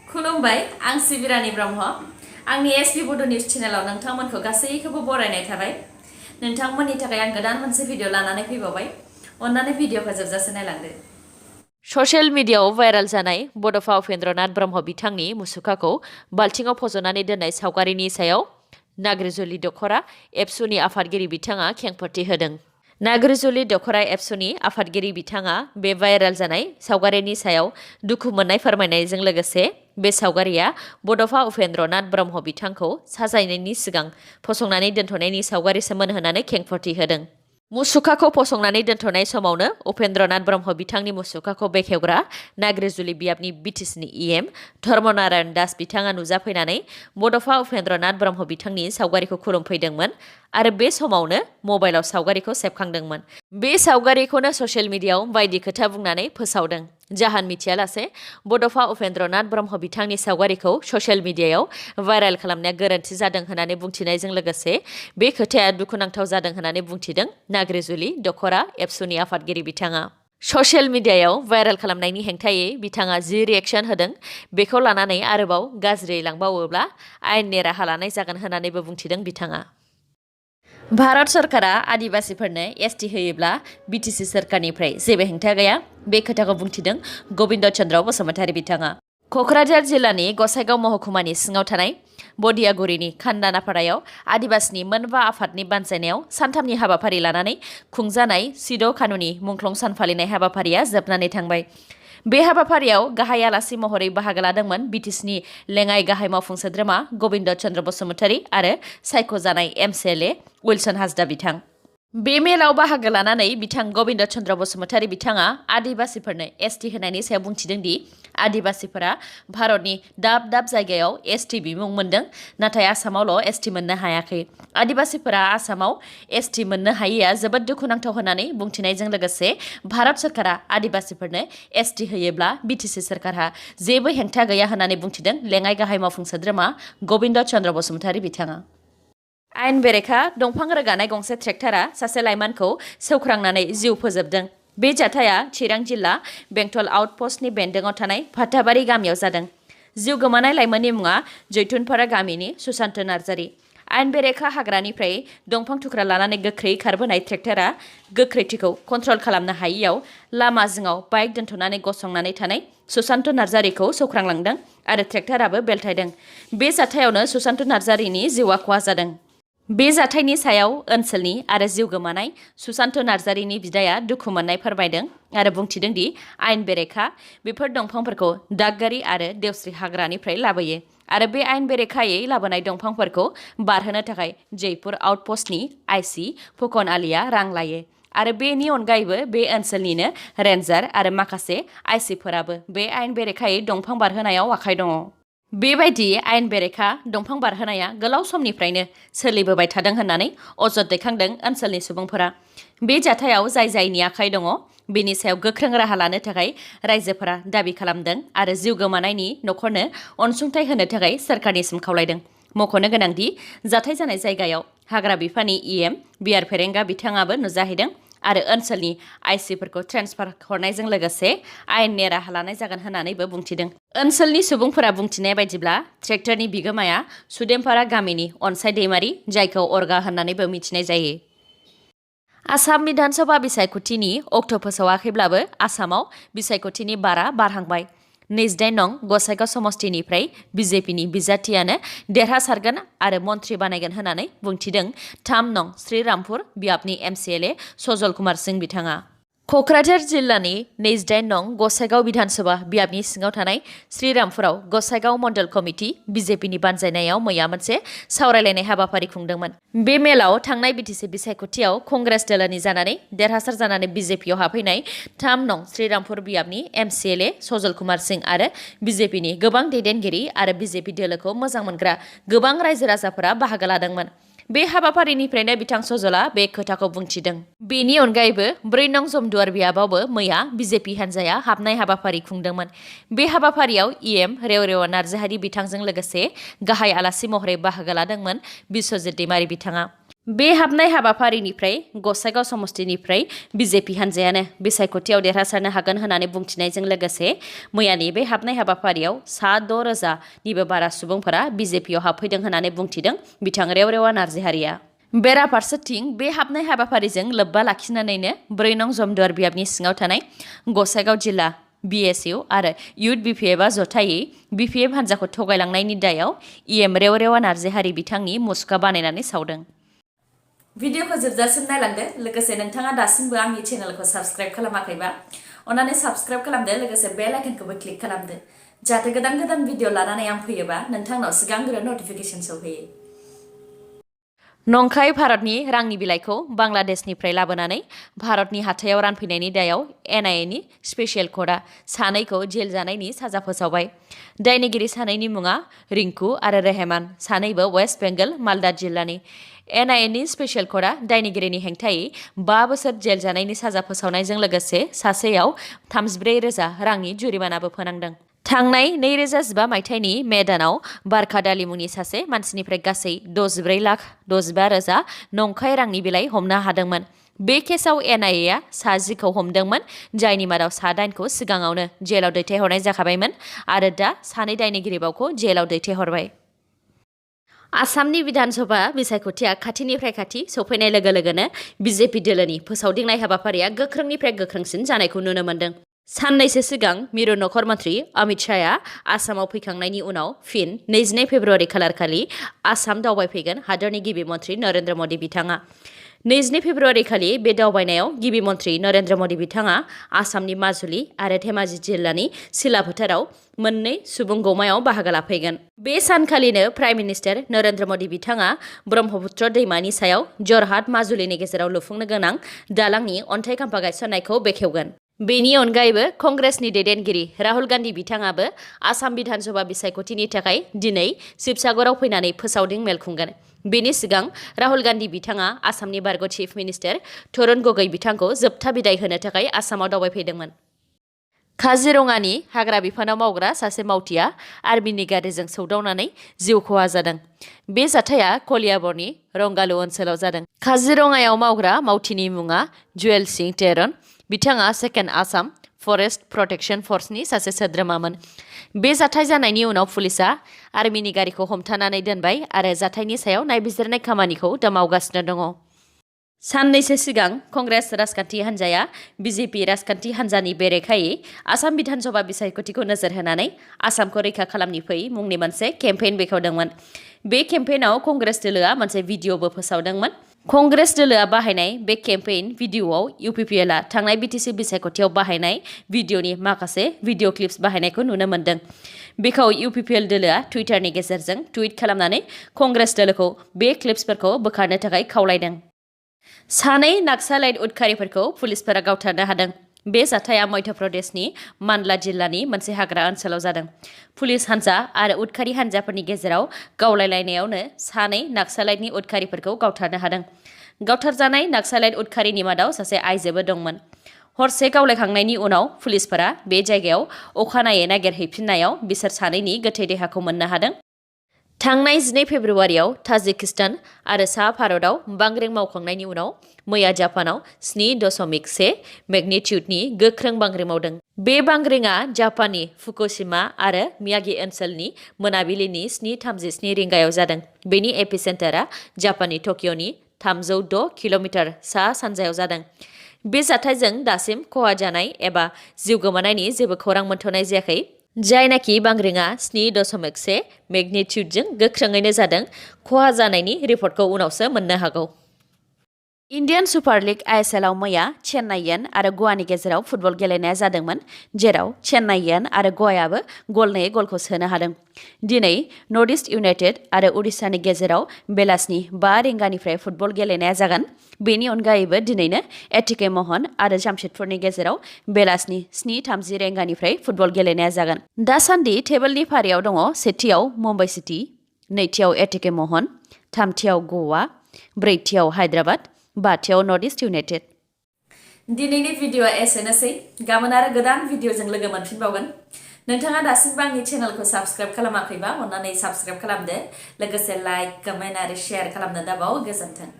खुलुमबाय आं सिबिरानि ब्रह्म आंनि sbbodonews चेनेलाव नोंथांमोनखौ गासैखौबो बरायनाय थाबाय। नोंथांमोननि थाखाय आं गोदान मोनसे भिडिअ लानानै फैबावबाय। अन्नानै भिडिअखौ जोबजासे नायलांदो। ससियेल मिडियायाव भाइरेल जानाय बड'फा उपेन्द्रनाथ ब्रह्म बिथांनि मुसुखाखौ बाल्थिङाव फज'नानै दोननाय सावगारिनि सायाव नाग्रिजुलि दख'रा एबसुनि आफादगिरि बिथाङा खेंफोरथि होदों। नाग्रिजुलि दख'रा एबसुनि आफादगिरि बिथाङा बे भाइरेल जानाय सावगारिनि सायाव दुखु मोननाय फोरमायनायजों लोगोसे बे सावगारिया बड'फा उपेन्द्रनाथ ब्रह्म बिथांखौ साजायनायनि सिगां फसंनानै दोनथ'नायनि सावगारिसोमोन होननानै खेंफोरथि होदों। मुसुखाखौ फसंनानै दोनथ'नाय समावनो उपेन्द्रनाथ ब्रह्म बिथांनि मुसुखाखौ बेखेवग्रा नाग्रिजुलि बियाबनि बिटिसिनि EM धर्मनारायण दास बिथाङा नुजाफैनानै बड'फा उपेन्द्रनाथ ब्रह्म बिथांनि सावगारिखौ खुलुमफैदोंमोन आरो बे समावनो मबाइलाव सावगारिखौ सेबखांदोंमोन। बे सावगारिखौनो ससियेल मिडियायाव बायदि खोथा बुंनानै फोसावदों। जाहोन मिथियालासे बड'फा उपेन्द्रनाथ ब्रह्म बिथांनि सावगारिखौ ससियेल मिडियायाव भाइरेल खालामनाया गोरोन्थि जादों होननानै बुंथिनायजों लोगोसे बे खोथाया दुखुनांथाव जादों होननानै बुंथिदों नाग्रिजुलि दख'रा एबसुनि आफादगिरि बिथाङा। ससियेल मिडियायाव भाइरेल खालामनायनि हेंथायै बिथाङा जि रिएक्शन होदों बेखौ लानानै आरोबाव गाज्रियै लांबावोब्ला आयेननि राहा लानाय जागोन होननानैबो बुंथिदों बिथाङा। भारत सरकारा आदिबासिफोरनो ST होयोब्ला BTC सोरखारनिफ्राय जेबो हेंथा गैया बे खोथाखौ बुंथिदों गबिन्द चन्द्र बसुमतारी बिथाङा। क'क्राझार जिल्लानि गसाइगाव महकुमानि सिङाव थानाय बदियागुरिनि खान्दानापारायाव आदिबासिनि मोनबा आफादनि बानजायनायाव सानथामनि हाबाफारि लानानै खुंजानाय 6 खानुनि मुंख्लं सान फालिनाय हाबाफारिया जोबनानै थांबाय। बे हाबाफारियाव गाहाय आलासि महरै बाहागो लादोंमोन BTCनि लेङाइ गाहाय मावफुं सोद्रोमा गबिन्द चन्द्र बसुमतारी आरो सायख'जानाय MCLA उइलसन हाजदा बिथां। बे मेलाव बाहागो लानानै बिथां गबिन्द चन्द्र बसुमतारी बिथाङा आदिबासिफोरनो ST होनायनि सायाव बुंथिदों दि आदिबासिफोरा भारतनि दाब दाब जायगायाव ST बिमुं मोनदों नाथाय आसामावल' ST मोननो हायाखै। आदिबासिफोरा आसामाव ST मोननो हायैया जोबोद दुखुनांथाव होननानै बुंथिनायजों लोगोसे भारत सरकारा आदिबासिफोरनो ST होयोब्ला BTC सोरखारहा जेबो हेंथा गैया होननानै बुंथिदों लेङाइ गाहाय मावफुं सोद्रोमा गबिन्द चन्द्र बसुमतारी बिथाङा। आयेन बेरेखा दंफां रोगानाय गंसे ट्रेक्टरा सासे लाइमोनखौ सौख्रांनानै जिउ फोजोबदों। बे जाथाया चिरां जिल्ला बेंटल आउटपस्टनि बेन्दोङाव थानाय फाथाबारि गामियाव जादों। जिउ गोमानाय लाइमोननि मुङा जैथुनपारा गामिनि सुशान्त नार्जारी। आयेन बेरेखा हाग्रानिफ्राय दंफां थुख्रा लानानै गोख्रै खारबोनाय ट्रेक्टरा गोख्रैथिखौ कन्ट्रल खालामनो हायैयाव लामा जिङाव बाइक दोनथ'नानै गसंनानै थानाय सुशान्त नार्जारीखौ सौख्रांलांदों आरो ट्रेक्टराबो बेलथायदों। बे जाथायावनो सुशान्त नार्जारीनि जिउआ खहा जादों। बे जाथायनि सायाव ओनसोलनि आरो जिउ गोमानाय सुशान्त नार्जारीनि बिदाया दुखु मोननाय फोरमायदों आरो बुंथिदों दि आयेन बेरेखा बेफोर दंफांफोरखौ दागगारि आरो देवस्रि हाग्रानिफ्राय लाबोयो आरो बे आयेन बेरेखायै लाबोनाय दंफांफोरखौ बारहोनो थाखाय जयपुर आउटपस्टनि IC फुकन आलीआ रां लायो आरो बेनि अनगायैबो बे ओनसोलनिनो रेन्जार आरो माखासे IC फोराबो बे आयेन बेरेखायै दंफां बारहोनायाव आखाइ दङ। बेबायदि आयेन बेरेखा दंफां बारहोनाया गोलाव समनिफ्रायनो सोलिबोबाय थादों होननानै अजद दैखांदों ओनसोलनि सुबुंफोरा। बे जाथायाव जायनि आखाइ दङ बेनि सायाव गोख्रों राहा लानो थाखाय रायजोफोरा दाबि खालामदों आरो जिउ गोमानायनि न'खरनो अनसुंथाइ होनो थाखाय सोरखारनिसिम खावलायदों। मख'नो गोनांदि जाथाय जानाय जायगायाव हाग्रा बिफाननि EM बिआर फेरेंगा बिथाङाबो नुजाहैदों आरो ओनसोलनि IC फोरखौ ट्रेन्सफार हरनायजों लोगोसे आयेननि राहा लानाय जागोन होननानैबो बुंथिदों। ओनसोलनि सुबुंफोरा बुंथिनाय बायदिब्ला ट्रेक्टरनि बिगोमाया सुदेमपारा गामिनि अनसाय दैमारी जायखौ अरगा होननानैबो मिथिनाय जायो। आसाम बिधानसभा बिसायख'थिनि अक्ट' फोसावाखैब्लाबो आसामाव बिसायख'थिनि बारा बारहांबाय। 28 नं गसाइगाव समस्तिनिफ्राय BJPनि बिजाथियानो देरहासारगोन आरो मन्थ्रि बानायगोन होननानै बुंथिदों 3 नं श्रीरामपुर बियाबनि MCLA सजल कुमार सिंह बिथाङा। क'क्राझार जिल्लानि 28 नं गसाइगाव बिधानसभा बियाबनि सिङाव थानाय श्रीरामपुराव गसाइगाव मण्डल कमिटि BJPनि बानजायनायाव मैया मोनसे सावरायलायनाय हाबाफारि खुंदोंमोन। बे मेलाव थांनाय BTC बिसायख'थियाव कंग्रेस दोलोनि जानानै देरहासार जानानै BJPआव हाबफैनाय 3 नं श्रीरामपुर बियाबनि MCLA सजल कुमार सिंह आरो BJPनि गोबां दैदेनगिरि आरो BJP दोलोखौ मोजां मोनग्रा गोबां रायजो राजाफोरा बाहागो लादोंमोन। बे हाबाफारिनिफ्रायनो बिथां सजला बे खोथाखौ बुंथिदों। बेनि अनगायैबो 4 नं जमदुवार बियाबावबो मैया BJP हान्जाया हाबनाय हाबाफारि खुंदोंमोन। बे हाबाफारियाव EM रेवरेवा नार्जारी बिथांजों लोगोसे गाहाय आलासि महरै बाहागो लादोंमोन बिश्वजित दैमारी बिथाङा। बे हाबनाय हाबाफारिनिफ्राय गसाइगाव समस्तिनिफ्राय बिजेपि हान्जायानो बिसायख'थियाव देरहासारनो हागोन होननानै बुंथिनायजों लोगोसे मैयानि बे हाबनाय हाबाफारियाव सा 6,000निबो बारा सुबुंफोरा बिजेपियाव हाबफैदों होननानै बुंथिदों बिथां रेवरेवा नार्जिहारिया। बेराफारसेथिं बे हाबनाय हाबाफारिजों लोब्बा लाखिनानैनो 4 नं जमदुवार बियाबनि सिङाव थानाय गसाइगाव जिल्ला BSU आरो इउथ BPFआ जथायै BPF हान्जाखौ थगायलांनायनि दायाव EM रेवरेवा नार्जिहारि बिथांनि मुसुखा बानायनानै सावदों। भिडिअखौ जोबजासिम नायलांदो लोगोसे नोंथाङा दासिमबो आंनि चेनेलखौ साबस्क्राइब खालामाखैबा अन्नानै साबस्क्राइब खालामदो लोगोसे बेल आइकनखौबो क्लिक खालामदो जाहाथे गोदान भिडिअ लानानै आं फैयोबा नोंथांनाव सिगांग्रो नटिफिकेसन सौहैयो। नंखाय भारतनि रांनि बिलाइखौ बांलादेशनिफ्राय लाबोनानै भारतनि हाथायाव रानफैनायनि दायाव NIA नि स्पेसियेल कर्टआ सानैखौ जेल जानायनि साजा फोसावबाय। दायनिगिरि सानैनि मुङा रिंकु आरो रेहमान सानैबो वेस्ट बेंगल मालदा जिल्लानि। NIA नि स्पेसियेल कर्टआ दायनिगिरिनि हेंथायै 5 बोसोर जेल जानायनि साजा फोसावनायजों लोगोसे सासेयाव 34,000 रांनि जुरिमानाबो फोनांदों। थांनाय 2015 मायथाइनि मे दानाव बारखा दालि मुंनि सासे मानसिनिफ्राय गासै 64,65,000 नंखाय रांनि बिलाइ हमनो हादोंमोन। बे केसआव NIA आ सा 10खौ हमदोंमोन जायनि मादाव सा 8खौ सिगाङावनो जेलाव दैथायहरनाय जाखाबायमोन आरो दा सानै दायनिगिरि बावखौ जेलाव दैथायहरबाय। आसामनि विधानसभा बिसायख'थिया खाथिनिफ्राय खाथि सौफैनाय लोगो लोगोनो बिजेपि दोलोनि फोसावदिंनाय हाबाफारिया गोख्रोंनिफ्राय गोख्रोंसिन जानायखौ नुनो मोन्दों। साननैसो सिगां मिरु नखर मन्थ्रि अमित शाहआ आसामाव फैखांनायनि उनाव फिन 22 फेब्रुवारि खालारखालि आसाम दावबायफैगोन हादरनि गिबि मन्थ्रि नरेन्द्र मदि बिथाङा। 22 फेब्रुवारि खालि बे दावबायनायाव गिबि मन्थ्रि नरेन्द्र मदि बिथाङा आसामनि माजुलि आरो धेमाजि जिल्लानि सिला फोथाराव मोननै सुबुं गौमायाव बाहागो लाफैगोन। बे सानखालिनो प्राइम मिनिस्टार नरेन्द्र मदि बिथाङा ब्रह्मपुत्र दैमानि सायाव जरहाट माजुलिनि गेजेराव लुफुंनो गोनां दालांनि अन्थाइ खाम्फा गायसननायखौ बेखेवगोन। बेनि अनगायैबो कंग्रेसनि दैदेनगिरि राहुल गान्धी बिथाङाबो आसाम विधानसभा बिसायख'थिनि थाखाय दिनै शिबसागराव फैनानै फोसावदिं मेल खुंगोन। बेनि सिगां राहुल गान्धी बिथाङा आसामनि बारग' चिफ मिनिस्टार तरुण गगৈ बिथांखौ जोबथा बिदाय होनो थाखाय आसामाव दावबायफैदोंमोन। काजिरङानि हाग्रा बिफानाव मावग्रा सासे मावथिया आर्मिनि गारिजों सौदावनानै जिउ खहा जादों। बे जाथाया कलियाबरनि रंगालु ओनसोलाव जादों। काजिरङायाव मावग्रा मावथिनि मुङा जुएल सिंह टेरन। बिथाङा सेकेन्ड आसाम फरेस्ट प्रटेक्शन फर्सनि सासे सोद्रोमामोन। बे जाथाय जानायनि उनाव पुलिसआ आर्मिनि गारिखौ हमथानानै दोनबाय आरो जाथायनि सायाव नायबिजिरनाय खामानिखौ दा मावगासिनो दङ। साननैसो सिगां कंग्रेस राजखान्थि हान्जाया बिजेपि राजखान्थि हान्जानि बेरेखायै आसाम विधानसभा बिसायख'थिखौ नोजोर होनानै आसामखौ रैखा खालामनि फै मुंनि मोनसे केम्पेइन बेखेवदोंमोन। बे केम्पेइनाव कंग्रेस दोलोआ मोनसे भिडिअबो फोसावदोंमोन। कंग्रेस दोलोआ बाहायनाय बे केम्पेइन भिडिअआव UPPLआ थांनाय BTC बिसायख'थियाव बाहायनाय भिडिअनि माखासे भिडिअ क्लिप्स बाहायनायखौ नुनो मोन्दों। बेखौ UPPL दोलोआ टुइटारनि गेजेरजों टुइट खालामनानै कंग्रेस दोलोखौ बे क्लिप्सफोरखौ बोखारनो थाखाय खावलायदों। सानै नाक्सालाइट उदखारिफोरखौ पुलिसफोरा गावथारनो हादों। बे जाथाया मध्य प्रदेशनि मानला जिल्लानि मोनसे हाग्रा ओनसोलाव जादों। पुलिस हान्जा आरो उदखारि हान्जाफोरनि गेजेराव गावलायलायनायावनो सानै नाक्सालाइटनि उदखारिफोरखौ गावथारनो हादों। गावथारजानाय नाक्सालाइट उदखारिनि मादाव सासे आइजोबो दंमोन। हरसे गावलायखांनायनि उनाव पुलिसफोरा बे जायगायाव अखानायै नागिरहैफिननायाव बिसोर सानैनि गोथै देहाखौ मोननो हादों। थांनाय 12 फेब्रुवारियाव ताजिकिस्तान आरो सा भारतआव बांग्रिं मावखांनायनि उनाव मैया जापानाव 7.1 मेगनिट्युडनि गोख्रों बांग्रिं मावदों। बे बांग्रिंआ जापाननि फुकुशिमा आरो मियागि ओनसोलनि मोनाबिलिनि 7:37 रिंगायाव जादों। बेनि एपिसेन्टारआ जापाननि टकिय'नि 306 किल'मिटार सा-सानजायाव जादों। बे जाथायजों दासिम खहा जानाय एबा जिउ गोमानायनि जेबो खौरां मोनथ'नाय जायाखै। जायनाखि बांग्रिंआ 7.1 मेगनिट्युडजों गोख्रोङैनो जादों। खहा जानायनि रिपर्टखौ उनावसो मोननो हागौ। इन्डियान सुपार लिग ISLआव मैया चेन्नाइयन आरो ग'वानि गेजेराव फुटबल गेलेनाया जादोंमोन जेराव चेन्नाइयन आरो ग'वायाबो गलनै गलखौ सोनो हादों। दिनै नर्थ इस्ट इउनाइटेड आरो उडिशानि गेजेराव बेलासिनि 5 रिंगानिफ्राय फुटबल गेलेनाया जागोन। बेनि अनगायैबो दिनैनो एटिके महन आरो जामशेदपुरनि गेजेराव बेलासिनि 7:30 रिंगानिफ्राय फुटबल गेलेनाया जागोन। दासान्दि टेबोलनि फारियाव दङ सेथियाव मुम्बाइ सिटी, नैथियाव एटिके महन, थामथियाव ग'वा, ब्रैथियाव हायद्राबाद, बाथियाव नर्थ इस्ट इउनाइटेड। दिनैनि भिडिअआ एसेनोसै। गाबोन आरो गोदान भिडिअजों लोगो मोनफिनबावगोन। नोंथाङा दासिमबो आंनि चेनेलखौ साबस्क्राइब खालामाखैबा अन्नानै साबस्क्राइब खालामदो। लोगोसे लाइक, कमेन्ट आरो शेयार खालामनो दाबाव। गोजोन्थों।